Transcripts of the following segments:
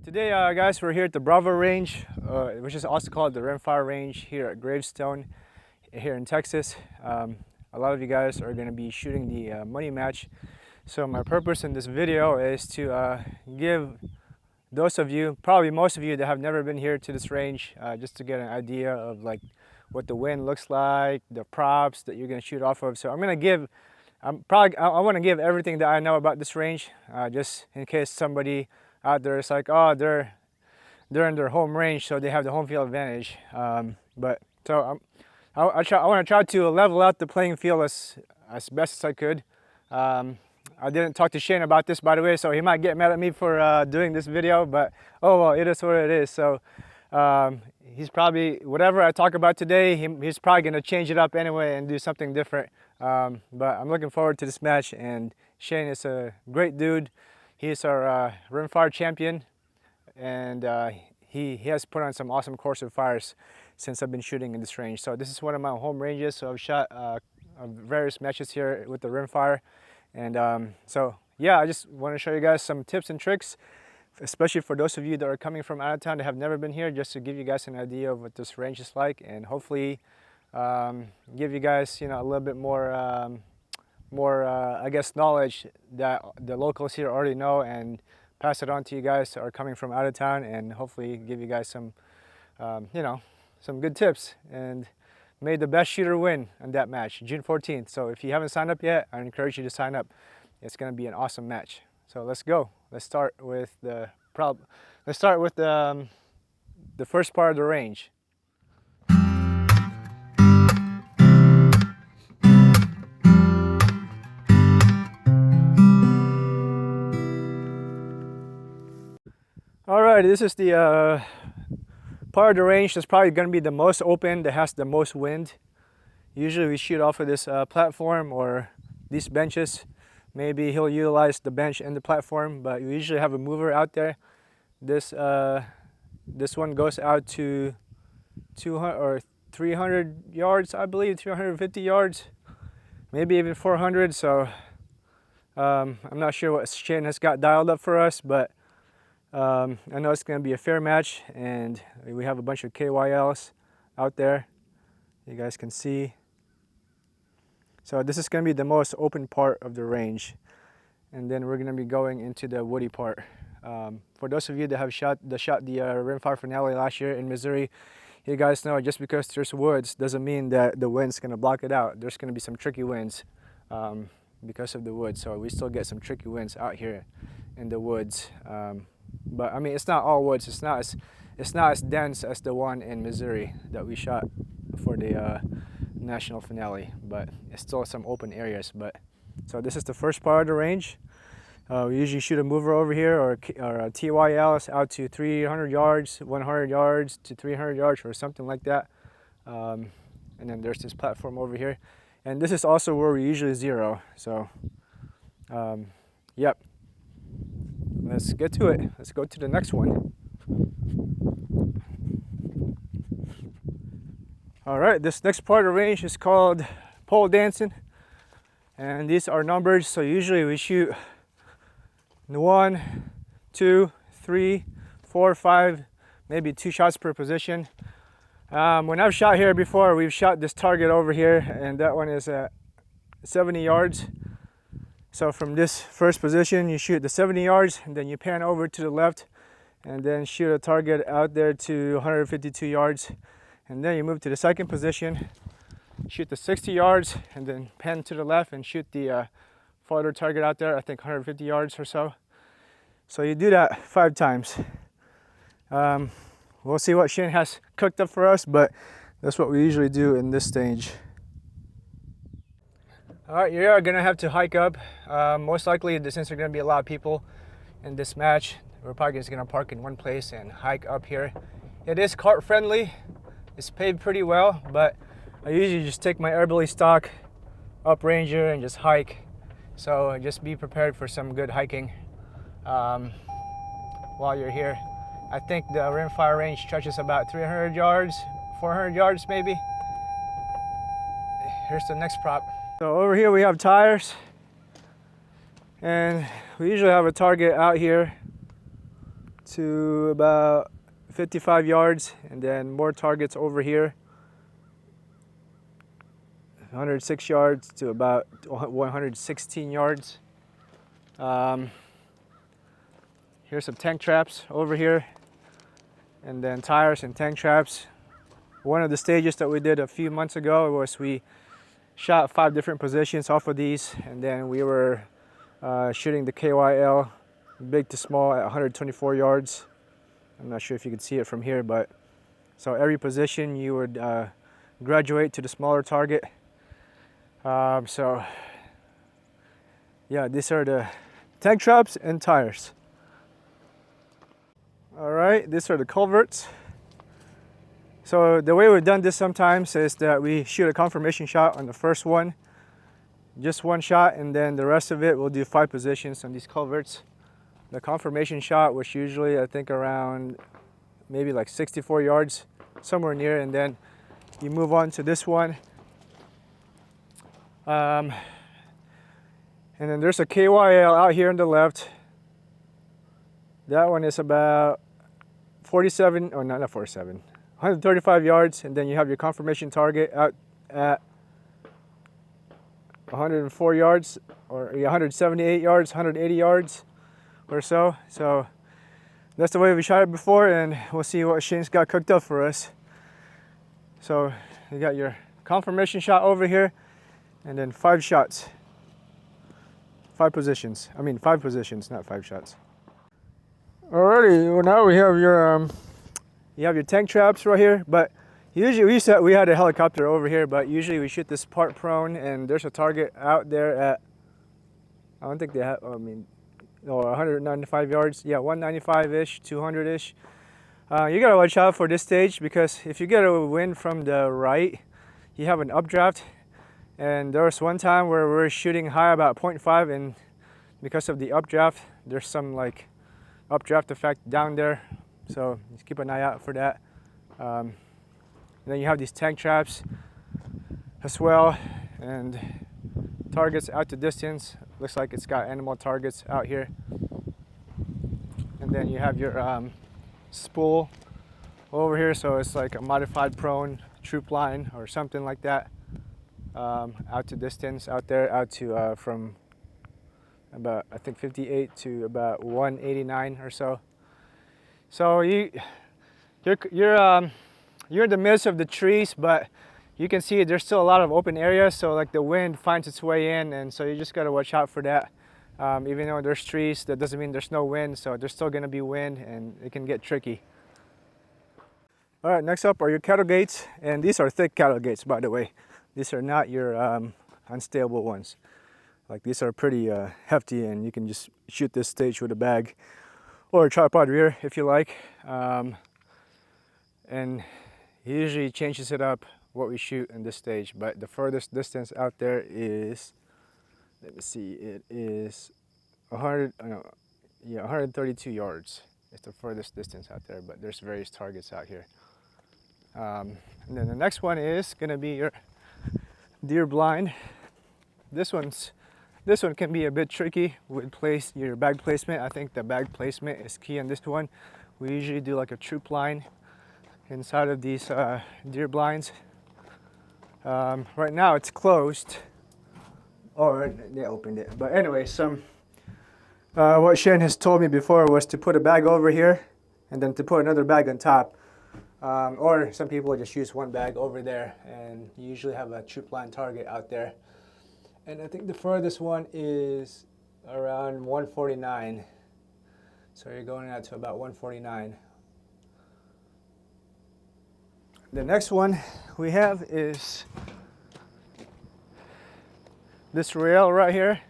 Today, guys, we're here at the Bravo Range, which is also called the Centerfire Range here at Gravestone, here in Texas. A lot of you guys are going to be shooting the money match. So my purpose in this video is to give those of you, probably most of you that have never been here to this range, just to get an idea of like what the wind looks like, the props that you're going to shoot off of. So I want to give everything that I know about this range, just in case somebody out there is like, oh, they're in their home range, so they have the home field advantage. I want to try to level out the playing field as best as I could. I didn't talk to Shane about this, by the way, so he might get mad at me for doing this video, but oh well, it is what it is. So he's probably, whatever I talk about today, he's probably going to change it up anyway and do something different. But I'm looking forward to this match, and Shane is a great dude. He's our rimfire champion, and he has put on some awesome course fires since I've been shooting in this range. So this is one of my home ranges, so I've shot various matches here with the rimfire. And so yeah, I just want to show you guys some tips and tricks, especially for those of you that are coming from out of town that have never been here, just to give you guys an idea of what this range is like, and hopefully give you guys, you know, a little bit more I guess knowledge that the locals here already know, and pass it on to you guys that are coming from out of town, and hopefully give you guys some you know, some good tips, and may the best shooter win on that match, June 14th. So if you haven't signed up yet, I encourage you to sign up. It's going to be an awesome match. So let's go. Let's start with the first part of the range. All right, this is the part of the range that's probably going to be the most open, that has the most wind. Usually we shoot off of this platform or these benches. Maybe he'll utilize the bench and the platform, but we usually have a mover out there. This one goes out to 200 or 300 yards, I believe, 350 yards, maybe even 400. So I'm not sure what Shane has got dialed up for us, but I know it's going to be a fair match, and we have a bunch of KYLs out there, you guys can see. So this is going to be the most open part of the range, and then we're going to be going into the woody part. For those of you that have shot the rimfire finale last year in Missouri, you guys know just because there's woods doesn't mean that the wind's going to block it out. There's going to be some tricky winds because of the woods, so we still get some tricky winds out here in the woods. But I mean, it's not all woods. It's not as dense as the one in Missouri that we shot for the national finale, but it's still some open areas. But so this is the first part of the range. We usually shoot a mover over here, or a TYLs out to 300 yards, 100 yards to 300 yards, or something like that. And then there's this platform over here, and this is also where we usually zero. So yep. Let's get to it. Let's go to the next one. All right, this next part of the range is called pole dancing, and these are numbers. So usually we shoot 1, 2, 3, 4, 5, maybe 2 shots per position. When I've shot here before, we've shot this target over here, and that one is at 70 yards. So from this first position, you shoot the 70 yards, and then you pan over to the left, and then shoot a target out there to 152 yards. And then you move to the second position, shoot the 60 yards, and then pan to the left and shoot the farther target out there, I think 150 yards or so. So you do that 5 times. We'll see what Shane has cooked up for us, but that's what we usually do in this stage. All right, you're gonna have to hike up. Most likely, since there are gonna be a lot of people in this match, we're probably just gonna park in one place and hike up here. It is cart friendly. It's paved pretty well, but I usually just take my Airbilly stock up Ranger and just hike. So just be prepared for some good hiking while you're here. I think the rimfire range stretches about 300 yards, 400 yards maybe. Here's the next prop. So over here we have tires, and we usually have a target out here to about 55 yards, and then more targets over here. 106 yards to about 116 yards. Here's some tank traps over here, and then tires and tank traps. One of the stages that we did a few months ago was we shot 5 different positions off of these, and then we were shooting the KYL big to small at 124 yards. I'm not sure if you can see it from here, but so every position you would graduate to the smaller target. So yeah, these are the tank traps and tires. All right, these are the culverts. So the way we've done this sometimes is that we shoot a confirmation shot on the first one, just one shot, and then the rest of it we'll do 5 positions on these culverts. The confirmation shot was usually, I think, around maybe like 64 yards, somewhere near, and then you move on to this one. And then there's a KYL out here on the left. That one is about 47, or not 47, 135 yards, and then you have your confirmation target out at 104 yards, or 178 yards, 180 yards or so. So that's the way we shot it before, and we'll see what Shane's got cooked up for us. So you got your confirmation shot over here, and then 5 shots. 5 positions. I mean 5 positions, not 5 shots. Alrighty, well now we have your you have your tank traps right here, but usually we had a helicopter over here, but usually we shoot this part prone, and there's a target out there at, I don't think they have, 195 yards. Yeah, 195-ish, 200-ish. You gotta watch out for this stage, because if you get a wind from the right, you have an updraft. And there was one time where we were shooting high about 0.5, and because of the updraft, there's some like updraft effect down there. So just keep an eye out for that. And then you have these tank traps as well, and targets out to distance. Looks like it's got animal targets out here. And then you have your spool over here, so it's like a modified prone troop line or something like that. Out to distance out there, out to from about, I think, 58 to about 189 or so. So you're in the midst of the trees, but you can see there's still a lot of open areas, so like the wind finds its way in, and so you just got to watch out for that. Even though there's trees, that doesn't mean there's no wind, so there's still going to be wind, and it can get tricky. All right, next up are your cattle gates, and these are thick cattle gates, by the way. These are not your unstable ones. Like, these are pretty hefty, and you can just shoot this stage with a bag or a tripod rear if you like. And he usually changes it up what we shoot in this stage, but the furthest distance out there is, let me see, it is 132 yards. It's the furthest distance out there, but there's various targets out here. And then the next one is gonna be your deer blind. This one can be a bit tricky with your bag placement. I think the bag placement is key on this one. We usually do like a troop line inside of these deer blinds. Right now it's closed, or they opened it. But anyway, what Shane has told me before was to put a bag over here and then to put another bag on top. Or some people just use one bag over there, and you usually have a troop line target out there. And I think the furthest one is around 149. So you're going out to about 149. The next one we have is this rail right here.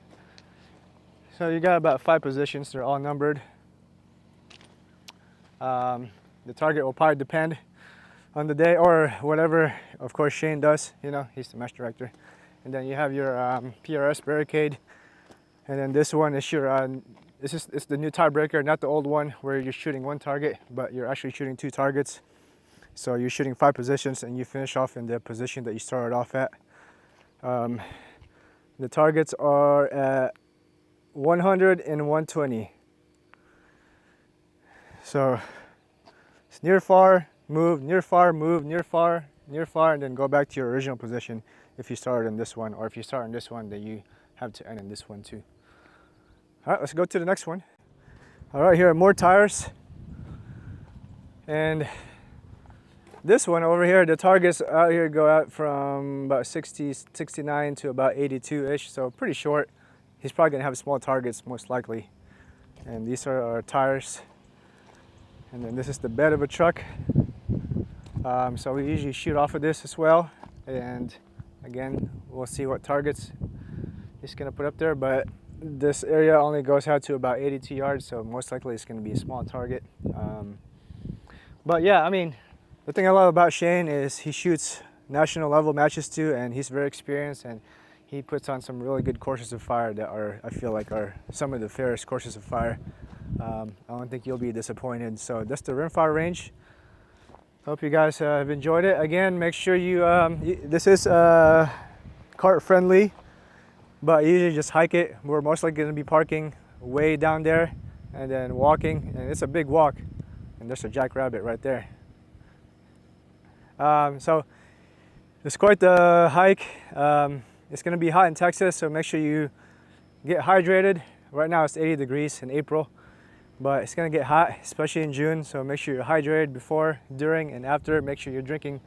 So you got about 5 positions, they're all numbered. The target will probably depend on the day or whatever, of course, Shane does, you know, he's the match director. And then you have your PRS barricade. And then this one is your, it's the new tiebreaker, not the old one where you're shooting one target, but you're actually shooting 2 targets. So you're shooting 5 positions and you finish off in the position that you started off at. The targets are at 100 and 120. So it's near, far, move, near, far, move, near, far, near, far, and then go back to your original position if you started in this one, or if you start in this one, then you have to end in this one too. All right, let's go to the next one. All right, here are more tires. And this one over here, the targets out here go out from about 60, 69 to about 82-ish, so pretty short. He's probably gonna have small targets most likely. And these are our tires. And then this is the bed of a truck. So we usually shoot off of this as well. And again, we'll see what targets he's gonna put up there, but this area only goes out to about 82 yards, so most likely it's gonna be a small target. But yeah, I mean, the thing I love about Shane is he shoots national level matches too, and he's very experienced, and he puts on some really good courses of fire that are, I feel like, are some of the fairest courses of fire. I don't think you'll be disappointed. So that's the Rimfire Range. Hope you guys have enjoyed it. Again, make sure you, this is cart friendly, but usually just hike it. We're most likely going to be parking way down there and then walking, and it's a big walk. And there's a jackrabbit right there. So it's quite the hike. It's going to be hot in Texas, so make sure you get hydrated. Right now it's 80 degrees in April, but it's going to get hot, especially in June. So make sure you're hydrated before, during, and after. Make sure you're drinking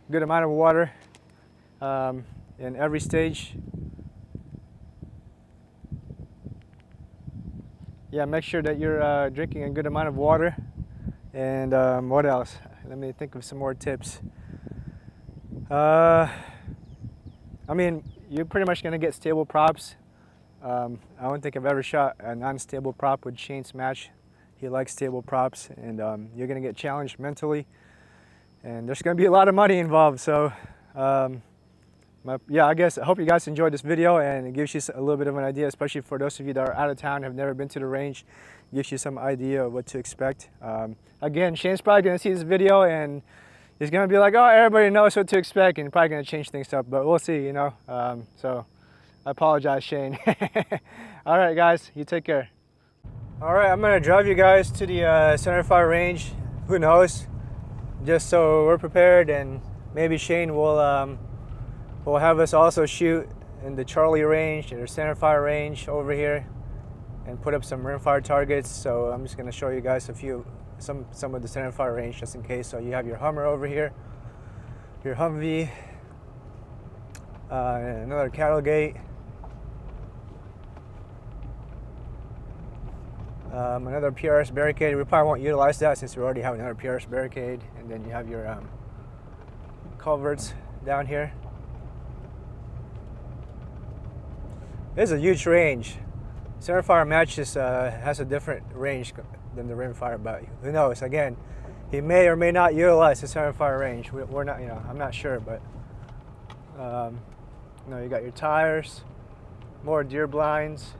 a good amount of water in every stage. Yeah, make sure that you're drinking a good amount of water. And what else? Let me think of some more tips. I mean, you're pretty much going to get stable props. I don't think I've ever shot a non-stable prop with Shane's match. He likes stable props, and you're going to get challenged mentally. And there's going to be a lot of money involved. So, yeah, I hope you guys enjoyed this video, and it gives you a little bit of an idea, especially for those of you that are out of town, have never been to the range. It gives you some idea of what to expect. Again, Shane's probably going to see this video, and he's going to be like, oh, everybody knows what to expect, and probably going to change things up, but we'll see, you know. So I apologize, Shane. All right, guys, you take care. All right, I'm going to drive you guys to the Centerfire Range. Who knows? Just so we're prepared, and maybe Shane will have us also shoot in the Charlie Range or Centerfire Range over here and put up some rimfire targets. So I'm just going to show you guys some of the Centerfire Range just in case. So you have your Hummer over here, your Humvee, another cattle gate, another PRS barricade. We probably won't utilize that since we already have another PRS barricade. And then you have your culverts down here. This is a huge range. Centerfire matches has a different range than the rimfire, but who knows? Again, he may or may not utilize the Centerfire Range. We're not, you know, I'm not sure, but you know, you got your tires, more deer blinds,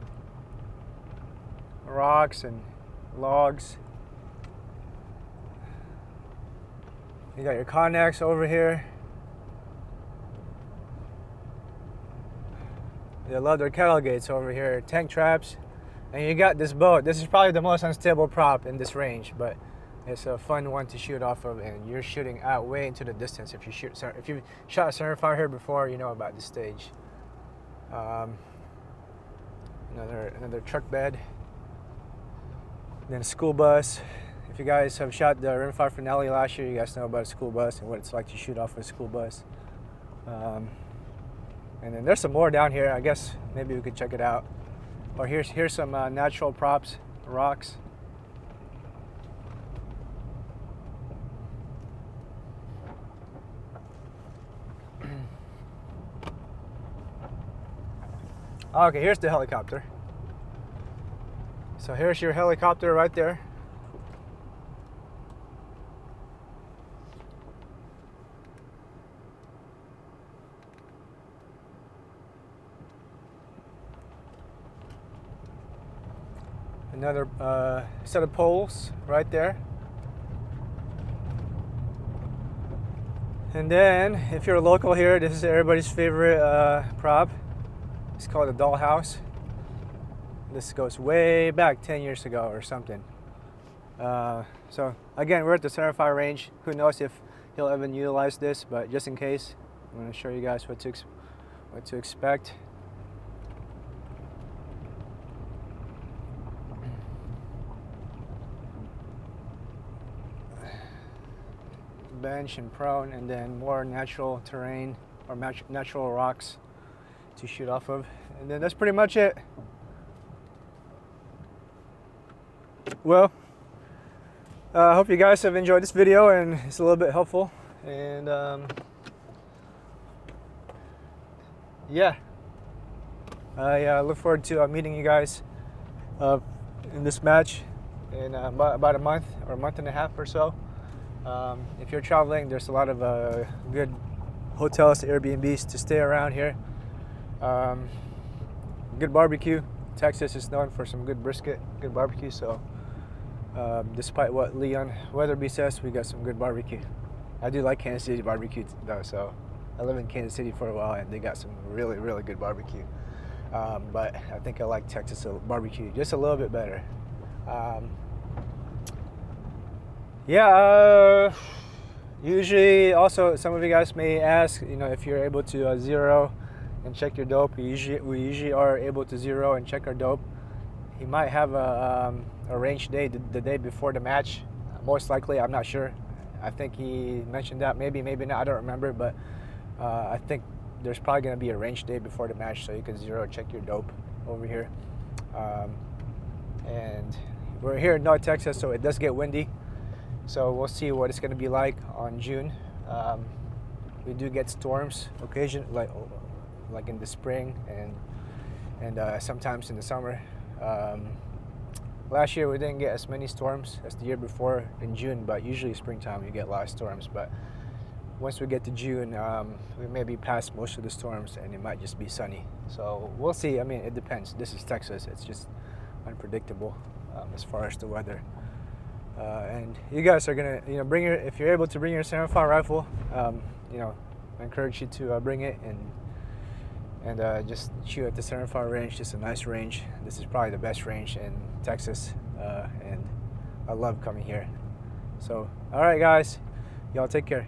rocks and logs. You got your connects over here. The leather cattle gates over here, tank traps, and you got this boat. This is probably the most unstable prop in this range, but it's a fun one to shoot off of, and you're shooting out way into the distance. If you've shot Centerfire here before, you know about this stage. Another truck bed, then a school bus. If you guys have shot the rimfire finale last year, you guys know about a school bus and what it's like to shoot off of a school bus. And then there's some more down here. I guess maybe we could check it out. Or here's some natural props, rocks. Okay, here's the helicopter. So here's your helicopter right there. Another set of poles right there. And then, if you're local here, this is everybody's favorite prop. It's called a dollhouse. This goes way back 10 years ago or something. So again, we're at the Centerfire Range. Who knows if he'll even utilize this, but just in case, I'm going to show you guys what to expect. Bench and prone, and then more natural terrain or natural rocks to shoot off of, and then that's pretty much it. Well, I hope you guys have enjoyed this video and it's a little bit helpful, and yeah, I look forward to meeting you guys in this match in about a month or a month and a half or so. If you're traveling, there's a lot of good hotels, Airbnbs to stay around here. Good barbecue. Texas is known for some good brisket, good barbecue. So despite what Leon Weatherby says, we got some good barbecue. I do like Kansas City barbecue though, so I lived in Kansas City for a while and they got some really, really good barbecue. But I think I like Texas barbecue just a little bit better. Yeah, usually also some of you guys may ask, if you're able to zero and check your dope. We usually are able to zero and check our dope. He might have a range day the day before the match, most likely. I'm not sure. I think he mentioned that, maybe not, I don't remember, but I think there's probably going to be a range day before the match, so you can zero check your dope over here. And we're here in North Texas, so it does get windy. So we'll see what it's going to be like on June. We do get storms occasionally, like in the spring and sometimes in the summer. Last year we didn't get as many storms as the year before in June, but usually springtime you get a lot of storms. But once we get to June, we may be past most of the storms and it might just be sunny. So we'll see. I mean, it depends. This is Texas. It's just unpredictable as far as the weather. And you guys are gonna, bring if you're able to bring your centerfire rifle, I encourage you to bring it and just shoot at the Centerfire Range. Just a nice range. This is probably the best range in Texas, and I love coming here. So, all right, guys, y'all take care.